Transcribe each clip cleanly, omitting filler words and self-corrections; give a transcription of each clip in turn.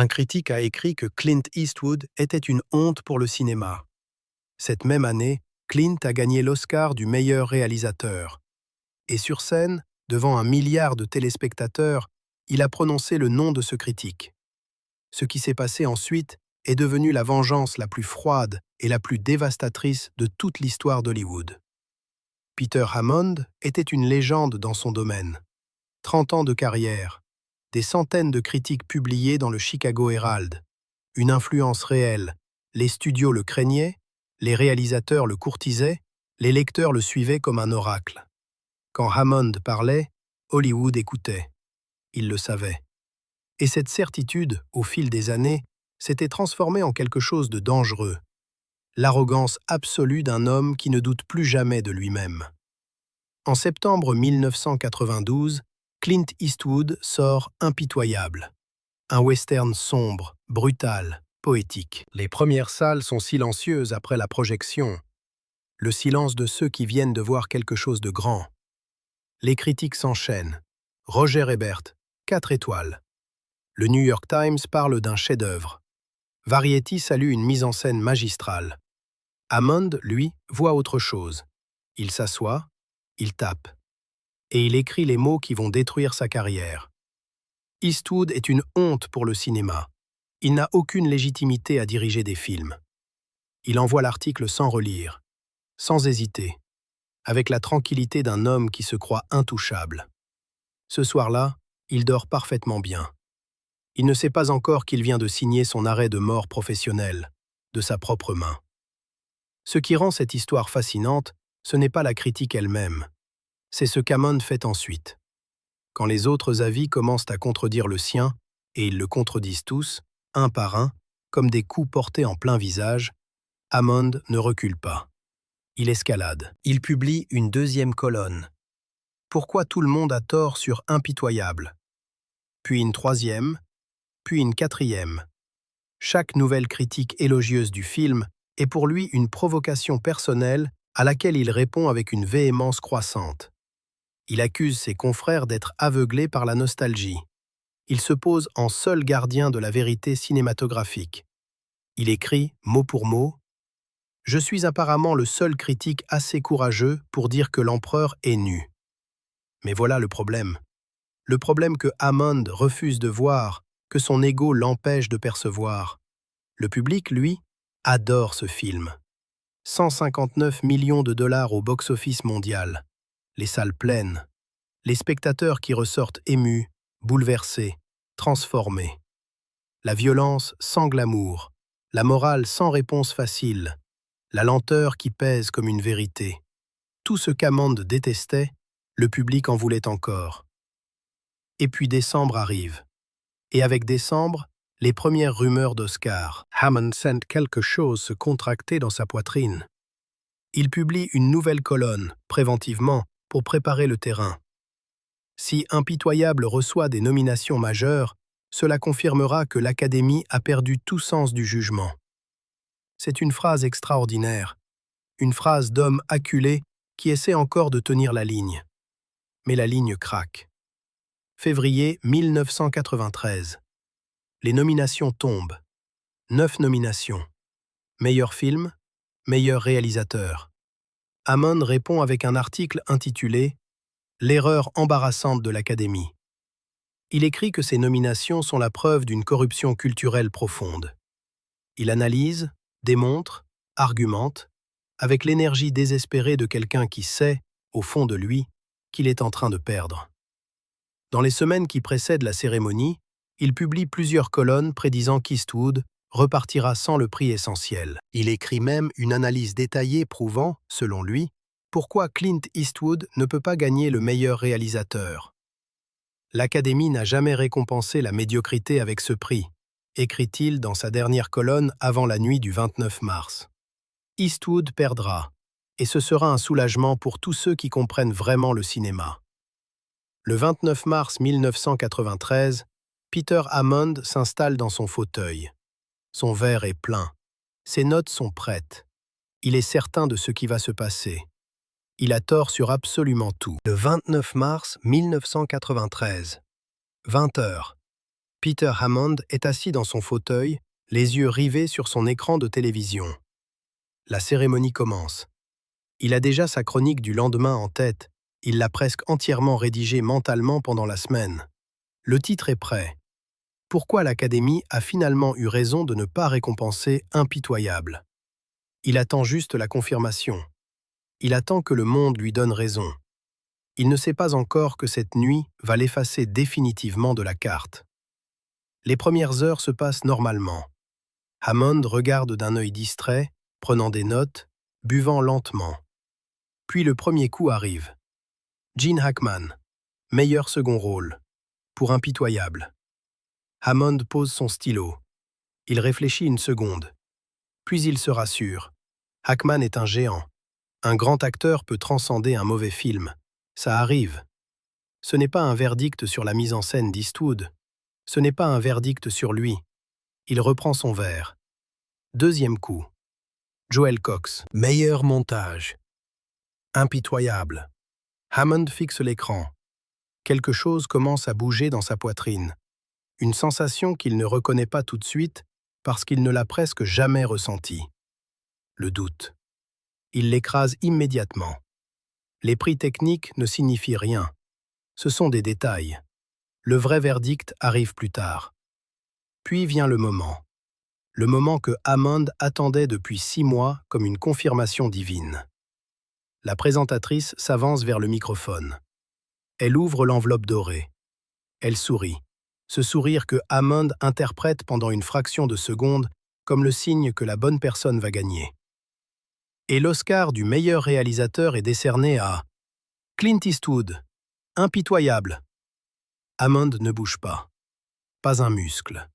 Un critique a écrit que Clint Eastwood était une honte pour le cinéma. Cette même année, Clint a gagné l'Oscar du meilleur réalisateur. Et sur scène, devant 1 milliard de téléspectateurs, il a prononcé le nom de ce critique. Ce qui s'est passé ensuite est devenu la vengeance la plus froide et la plus dévastatrice de toute l'histoire d'Hollywood. Peter Hammond était une légende dans son domaine. 30 ans de carrière, des centaines de critiques publiées dans le Chicago Herald, une influence réelle, les studios le craignaient, les réalisateurs le courtisaient, les lecteurs le suivaient comme un oracle. Quand Hammond parlait, Hollywood écoutait. Il le savait. Et cette certitude, au fil des années, s'était transformée en quelque chose de dangereux. L'arrogance absolue d'un homme qui ne doute plus jamais de lui-même. En septembre 1992, Clint Eastwood sort Impitoyable. Un western sombre, brutal, poétique. Les premières salles sont silencieuses après la projection. Le silence de ceux qui viennent de voir quelque chose de grand. Les critiques s'enchaînent. Roger Ebert, 4 étoiles. Le New York Times parle d'un chef-d'œuvre. Variety salue une mise en scène magistrale. Hammond, lui, voit autre chose. Il s'assoit, il tape. Et il écrit les mots qui vont détruire sa carrière. Eastwood est une honte pour le cinéma. Il n'a aucune légitimité à diriger des films. Il envoie l'article sans relire, sans hésiter, avec la tranquillité d'un homme qui se croit intouchable. Ce soir-là, il dort parfaitement bien. Il ne sait pas encore qu'il vient de signer son arrêt de mort professionnel, de sa propre main. Ce qui rend cette histoire fascinante, ce n'est pas la critique elle-même. C'est ce qu'Hammond fait ensuite. Quand les autres avis commencent à contredire le sien, et ils le contredisent tous, un par un, comme des coups portés en plein visage, Hammond ne recule pas. Il escalade. Il publie une 2e colonne. Pourquoi tout le monde a tort sur Impitoyable? Puis une 3e, puis une 4e. Chaque nouvelle critique élogieuse du film est pour lui une provocation personnelle à laquelle il répond avec une véhémence croissante. Il accuse ses confrères d'être aveuglés par la nostalgie. Il se pose en seul gardien de la vérité cinématographique. Il écrit, mot pour mot, « Je suis apparemment le seul critique assez courageux pour dire que l'empereur est nu. » Mais voilà le problème. Le problème que Hammond refuse de voir, que son ego l'empêche de percevoir. Le public, lui, adore ce film. 159 millions de dollars au box-office mondial. Les salles pleines. Les spectateurs qui ressortent émus, bouleversés, transformés. La violence sans glamour. La morale sans réponse facile. La lenteur qui pèse comme une vérité. Tout ce qu'Hammond détestait, le public en voulait encore. Et puis décembre arrive. Et avec décembre, les premières rumeurs d'Oscar. Hammond sent quelque chose se contracter dans sa poitrine. Il publie une nouvelle colonne, préventivement, pour préparer le terrain. Si Impitoyable reçoit des nominations majeures, cela confirmera que l'Académie a perdu tout sens du jugement. C'est une phrase extraordinaire, une phrase d'homme acculé qui essaie encore de tenir la ligne. Mais la ligne craque. Février 1993. Les nominations tombent. 9 nominations. Meilleur film, meilleur réalisateur. Hammond répond avec un article intitulé « L'erreur embarrassante de l'Académie ». Il écrit que ces nominations sont la preuve d'une corruption culturelle profonde. Il analyse, démontre, argumente, avec l'énergie désespérée de quelqu'un qui sait, au fond de lui, qu'il est en train de perdre. Dans les semaines qui précèdent la cérémonie, il publie plusieurs colonnes prédisant qu'Eastwood repartira sans le prix essentiel. Il écrit même une analyse détaillée prouvant, selon lui, pourquoi Clint Eastwood ne peut pas gagner le meilleur réalisateur. L'Académie n'a jamais récompensé la médiocrité avec ce prix, écrit-il dans sa dernière colonne avant la nuit du 29 mars. Eastwood perdra, et ce sera un soulagement pour tous ceux qui comprennent vraiment le cinéma. Le 29 mars 1993, Peter Hammond s'installe dans son fauteuil. Son verre est plein. Ses notes sont prêtes. Il est certain de ce qui va se passer. Il a tort sur absolument tout. Le 29 mars 1993, 20 heures. Peter Hammond est assis dans son fauteuil, les yeux rivés sur son écran de télévision. La cérémonie commence. Il a déjà sa chronique du lendemain en tête. Il l'a presque entièrement rédigée mentalement pendant la semaine. Le titre est prêt. Pourquoi l'Académie a finalement eu raison de ne pas récompenser Impitoyable? Il attend juste la confirmation. Il attend que le monde lui donne raison. Il ne sait pas encore que cette nuit va l'effacer définitivement de la carte. Les premières heures se passent normalement. Hammond regarde d'un œil distrait, prenant des notes, buvant lentement. Puis le premier coup arrive. Gene Hackman, meilleur second rôle, pour Impitoyable. Hammond pose son stylo. Il réfléchit une seconde. Puis il se rassure. Hackman est un géant. Un grand acteur peut transcender un mauvais film. Ça arrive. Ce n'est pas un verdict sur la mise en scène d'Eastwood. Ce n'est pas un verdict sur lui. Il reprend son verre. Deuxième coup. Joel Cox, meilleur montage. Impitoyable. Hammond fixe l'écran. Quelque chose commence à bouger dans sa poitrine. Une sensation qu'il ne reconnaît pas tout de suite parce qu'il ne l'a presque jamais ressentie. Le doute. Il l'écrase immédiatement. Les prix techniques ne signifient rien. Ce sont des détails. Le vrai verdict arrive plus tard. Puis vient le moment. Le moment que Hammond attendait depuis 6 mois comme une confirmation divine. La présentatrice s'avance vers le microphone. Elle ouvre l'enveloppe dorée. Elle sourit. Ce sourire que Hammond interprète pendant une fraction de seconde comme le signe que la bonne personne va gagner. Et l'Oscar du meilleur réalisateur est décerné à Clint Eastwood, Impitoyable. Hammond ne bouge pas. Pas un muscle.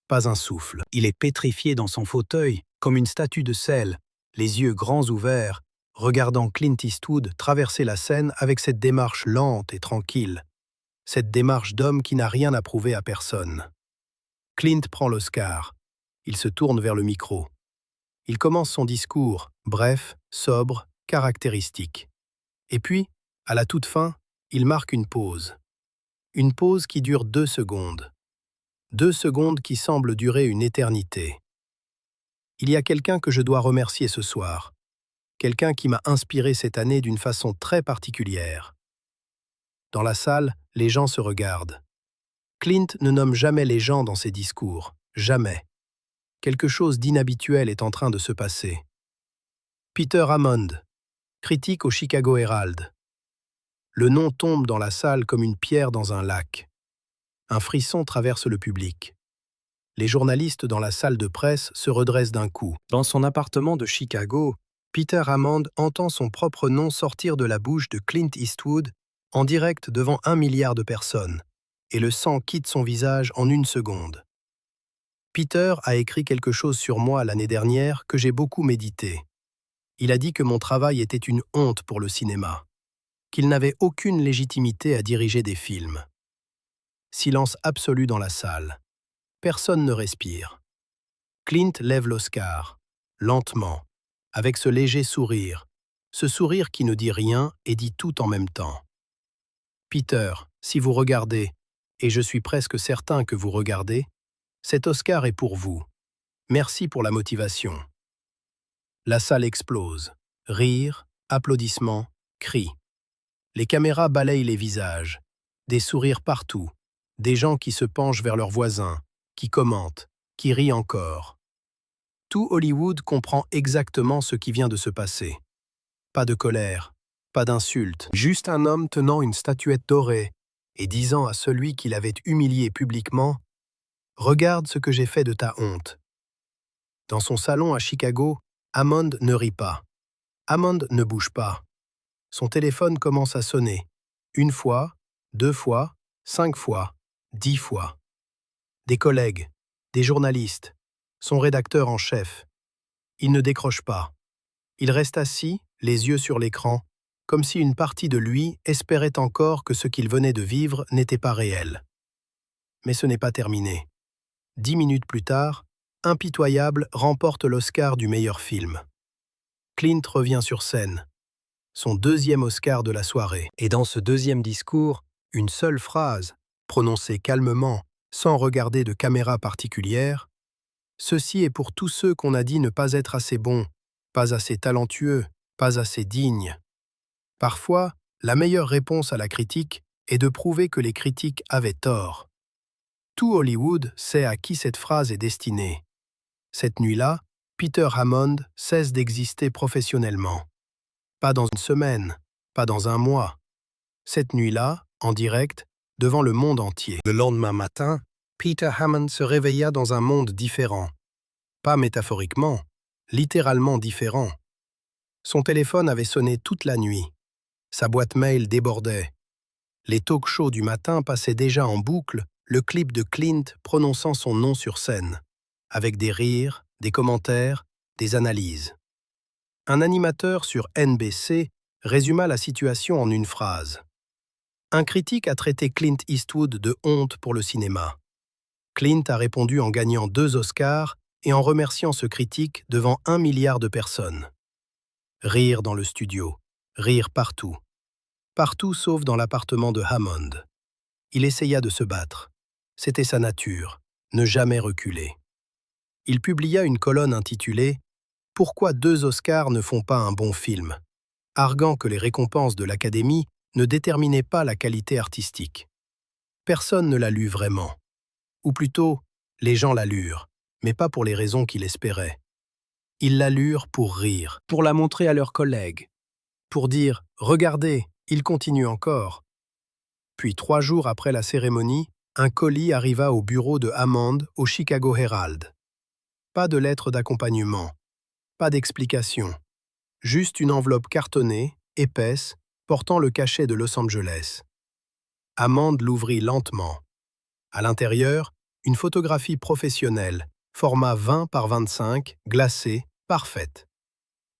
Pas un souffle. Il est pétrifié dans son fauteuil, comme une statue de sel, les yeux grands ouverts, regardant Clint Eastwood traverser la scène avec cette démarche lente et tranquille. Cette démarche d'homme qui n'a rien à prouver à personne. Clint prend l'Oscar. Il se tourne vers le micro. Il commence son discours, bref, sobre, caractéristique. Et puis, à la toute fin, il marque une pause. Une pause qui dure 2 secondes. 2 secondes qui semblent durer une éternité. Il y a quelqu'un que je dois remercier ce soir. Quelqu'un qui m'a inspiré cette année d'une façon très particulière. Dans la salle, les gens se regardent. Clint ne nomme jamais les gens dans ses discours. Jamais. Quelque chose d'inhabituel est en train de se passer. Peter Hammond, critique au Chicago Herald. Le nom tombe dans la salle comme une pierre dans un lac. Un frisson traverse le public. Les journalistes dans la salle de presse se redressent d'un coup. Dans son appartement de Chicago, Peter Hammond entend son propre nom sortir de la bouche de Clint Eastwood en direct devant 1 milliard de personnes, et le sang quitte son visage en 1 seconde. Peter a écrit quelque chose sur moi l'année dernière que j'ai beaucoup médité. Il a dit que mon travail était une honte pour le cinéma, qu'il n'avait aucune légitimité à diriger des films. Silence absolu dans la salle. Personne ne respire. Clint lève l'Oscar, lentement, avec ce léger sourire, ce sourire qui ne dit rien et dit tout en même temps. Peter, si vous regardez, et je suis presque certain que vous regardez, cet Oscar est pour vous. Merci pour la motivation. La salle explose. Rires, applaudissements, cris. Les caméras balayent les visages. Des sourires partout. Des gens qui se penchent vers leurs voisins, qui commentent, qui rient encore. Tout Hollywood comprend exactement ce qui vient de se passer. Pas de colère, pas d'insulte, juste un homme tenant une statuette dorée et disant à celui qui l'avait humilié publiquement « Regarde ce que j'ai fait de ta honte ». Dans son salon à Chicago, Hammond ne rit pas. Hammond ne bouge pas. Son téléphone commence à sonner. 1 fois, 2 fois, 5 fois, 10 fois. Des collègues, des journalistes, son rédacteur en chef. Il ne décroche pas. Il reste assis, les yeux sur l'écran, comme si une partie de lui espérait encore que ce qu'il venait de vivre n'était pas réel. Mais ce n'est pas terminé. 10 minutes plus tard, Impitoyable remporte l'Oscar du meilleur film. Clint revient sur scène. Son 2e Oscar de la soirée. Et dans ce 2e discours, une seule phrase, prononcée calmement, sans regarder de caméra particulière. Ceci est pour tous ceux qu'on a dit ne pas être assez bons, pas assez talentueux, pas assez dignes. Parfois, la meilleure réponse à la critique est de prouver que les critiques avaient tort. Tout Hollywood sait à qui cette phrase est destinée. Cette nuit-là, Peter Hammond cesse d'exister professionnellement. Pas dans une semaine, pas dans un mois. Cette nuit-là, en direct, devant le monde entier. Le lendemain matin, Peter Hammond se réveilla dans un monde différent. Pas métaphoriquement, littéralement différent. Son téléphone avait sonné toute la nuit. Sa boîte mail débordait. Les talk-shows du matin passaient déjà en boucle le clip de Clint prononçant son nom sur scène, avec des rires, des commentaires, des analyses. Un animateur sur NBC résuma la situation en une phrase. Un critique a traité Clint Eastwood de honte pour le cinéma. Clint a répondu en gagnant 2 Oscars et en remerciant ce critique devant 1 milliard de personnes. Rire dans le studio, rire partout. Partout sauf dans l'appartement de Hammond. Il essaya de se battre. C'était sa nature, ne jamais reculer. Il publia une colonne intitulée « Pourquoi 2 Oscars ne font pas un bon film ?» arguant que les récompenses de l'Académie ne déterminaient pas la qualité artistique. Personne ne l'a lu vraiment. Ou plutôt, les gens la lurent, mais pas pour les raisons qu'il espérait. Ils la lurent pour rire, pour la montrer à leurs collègues, pour dire « Regardez, il continue encore ». Puis 3 jours après la cérémonie, un colis arriva au bureau de Hammond au Chicago Herald. Pas de lettre d'accompagnement, pas d'explication, juste une enveloppe cartonnée, épaisse, portant le cachet de Los Angeles. Hammond l'ouvrit lentement. À l'intérieur, une photographie professionnelle, format 20 par 25, glacée, parfaite.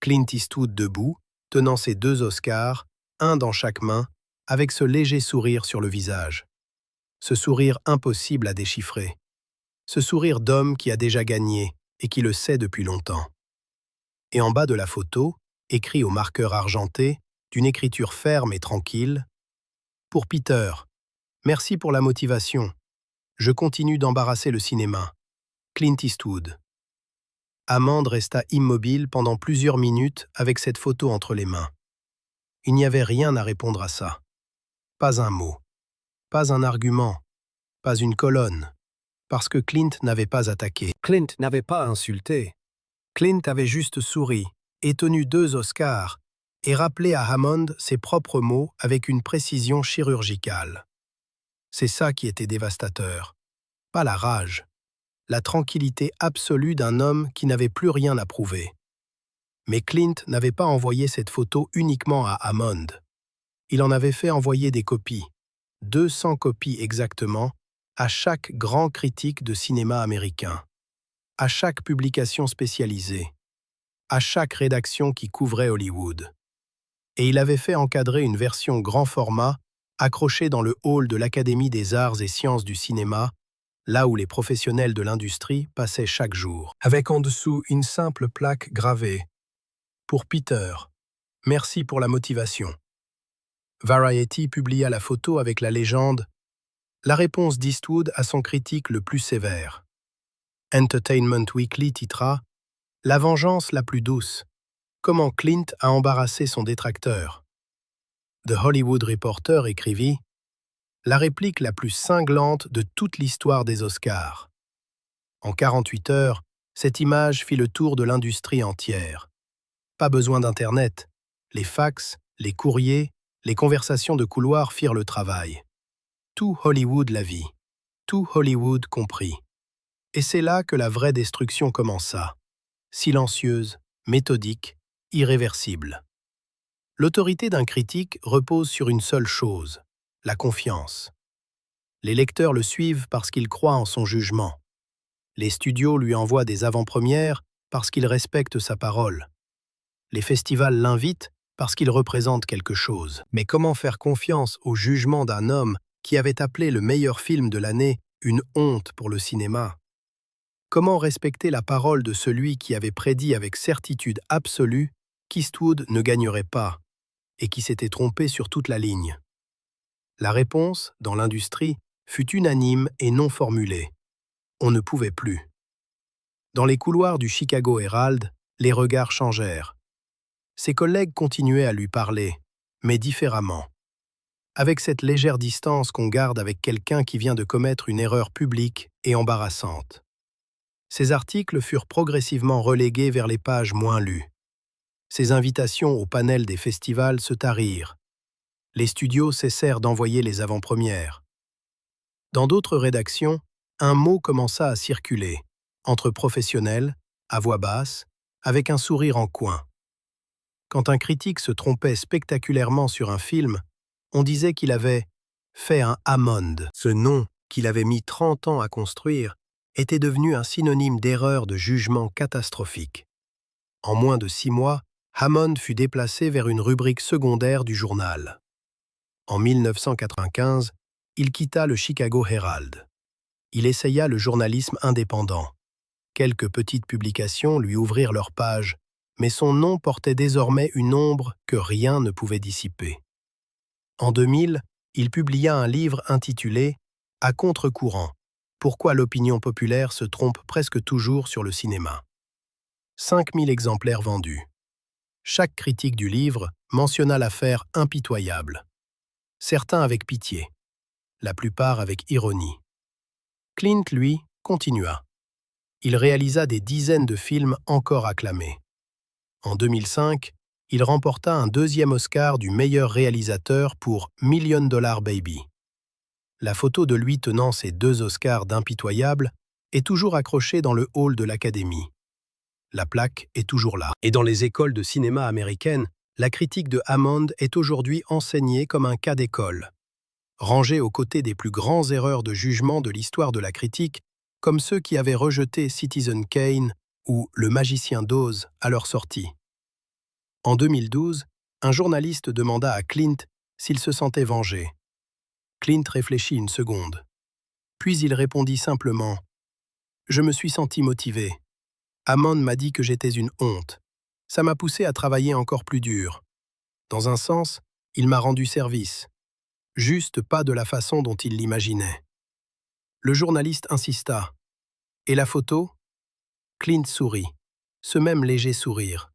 Clint Eastwood debout, tenant ses 2 Oscars, un dans chaque main, avec ce léger sourire sur le visage. Ce sourire impossible à déchiffrer. Ce sourire d'homme qui a déjà gagné et qui le sait depuis longtemps. Et en bas de la photo, écrit au marqueur argenté, d'une écriture ferme et tranquille, « Pour Peter, merci pour la motivation. Je continue d'embarrasser le cinéma. Clint Eastwood. » Hammond resta immobile pendant plusieurs minutes avec cette photo entre les mains. Il n'y avait rien à répondre à ça. Pas un mot. Pas un argument. Pas une colonne. Parce que Clint n'avait pas attaqué. Clint n'avait pas insulté. Clint avait juste souri, et tenu 2 Oscars, et rappelé à Hammond ses propres mots avec une précision chirurgicale. C'est ça qui était dévastateur. Pas la rage. La tranquillité absolue d'un homme qui n'avait plus rien à prouver. Mais Clint n'avait pas envoyé cette photo uniquement à Hammond. Il en avait fait envoyer des copies, 200 copies exactement, à chaque grand critique de cinéma américain, à chaque publication spécialisée, à chaque rédaction qui couvrait Hollywood. Et il avait fait encadrer une version grand format accrochée dans le hall de l'Académie des arts et sciences du cinéma, là où les professionnels de l'industrie passaient chaque jour, avec en dessous une simple plaque gravée « Pour Peter, merci pour la motivation ». Variety publia la photo avec la légende « La réponse d'Eastwood à son critique le plus sévère ». Entertainment Weekly titra « La vengeance la plus douce. Comment Clint a embarrassé son détracteur ». The Hollywood Reporter écrivit « La réplique la plus cinglante de toute l'histoire des Oscars ». En 48 heures, cette image fit le tour de l'industrie entière. Pas besoin d'Internet. Les fax, les courriers, les conversations de couloir firent le travail. Tout Hollywood la vit. Tout Hollywood comprit. Et c'est là que la vraie destruction commença. Silencieuse, méthodique, irréversible. L'autorité d'un critique repose sur une seule chose, la confiance. Les lecteurs le suivent parce qu'ils croient en son jugement. Les studios lui envoient des avant-premières parce qu'ils respectent sa parole. Les festivals l'invitent parce qu'il représente quelque chose. Mais comment faire confiance au jugement d'un homme qui avait appelé le meilleur film de l'année une honte pour le cinéma? Comment respecter la parole de celui qui avait prédit avec certitude absolue qu'Eastwood ne gagnerait pas et qui s'était trompé sur toute la ligne? La réponse, dans l'industrie, fut unanime et non formulée. On ne pouvait plus. Dans les couloirs du Chicago Herald, les regards changèrent. Ses collègues continuaient à lui parler, mais différemment. Avec cette légère distance qu'on garde avec quelqu'un qui vient de commettre une erreur publique et embarrassante. Ses articles furent progressivement relégués vers les pages moins lues. Ses invitations au panel des festivals se tarirent. Les studios cessèrent d'envoyer les avant-premières. Dans d'autres rédactions, un mot commença à circuler, entre professionnels, à voix basse, avec un sourire en coin. Quand un critique se trompait spectaculairement sur un film, on disait qu'il avait fait un Hammond. Ce nom, qu'il avait mis 30 ans à construire, était devenu un synonyme d'erreur de jugement catastrophique. En moins de 6 mois, Hammond fut déplacé vers une rubrique secondaire du journal. En 1995, il quitta le Chicago Herald. Il essaya le journalisme indépendant. Quelques petites publications lui ouvrirent leurs pages, mais son nom portait désormais une ombre que rien ne pouvait dissiper. En 2000, il publia un livre intitulé « À contre-courant. Pourquoi l'opinion populaire se trompe presque toujours sur le cinéma ». 5000 exemplaires vendus. Chaque critique du livre mentionna l'affaire impitoyable. Certains avec pitié, la plupart avec ironie. Clint, lui, continua. Il réalisa des dizaines de films encore acclamés. En 2005, il remporta un 2e Oscar du meilleur réalisateur pour $1 Million Baby. La photo de lui tenant ses 2 Oscars d'impitoyable est toujours accrochée dans le hall de l'Académie. La plaque est toujours là. Et dans les écoles de cinéma américaines, la critique de Hammond est aujourd'hui enseignée comme un cas d'école. Rangée aux côtés des plus grands erreurs de jugement de l'histoire de la critique, comme ceux qui avaient rejeté Citizen Kane ou Le Magicien d'Oz à leur sortie. En 2012, un journaliste demanda à Clint s'il se sentait vengé. Clint réfléchit une seconde. Puis il répondit simplement « Je me suis senti motivé. Hammond m'a dit que j'étais une honte. Ça m'a poussé à travailler encore plus dur. Dans un sens, il m'a rendu service. Juste pas de la façon dont il l'imaginait. » Le journaliste insista. « Et la photo ?» Clint sourit, ce même léger sourire.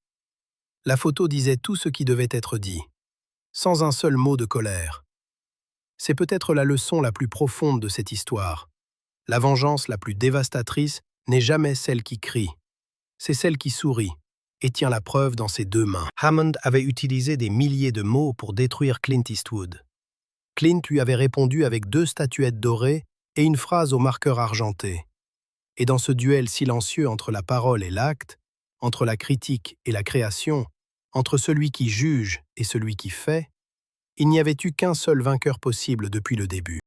La photo disait tout ce qui devait être dit, sans un seul mot de colère. C'est peut-être la leçon la plus profonde de cette histoire. La vengeance la plus dévastatrice n'est jamais celle qui crie. C'est celle qui sourit et tient la preuve dans ses 2 mains. Hammond avait utilisé des milliers de mots pour détruire Clint Eastwood. Clint lui avait répondu avec 2 statuettes dorées et une phrase au marqueur argenté. Et dans ce duel silencieux entre la parole et l'acte, entre la critique et la création, entre celui qui juge et celui qui fait, il n'y avait eu qu'un seul vainqueur possible depuis le début.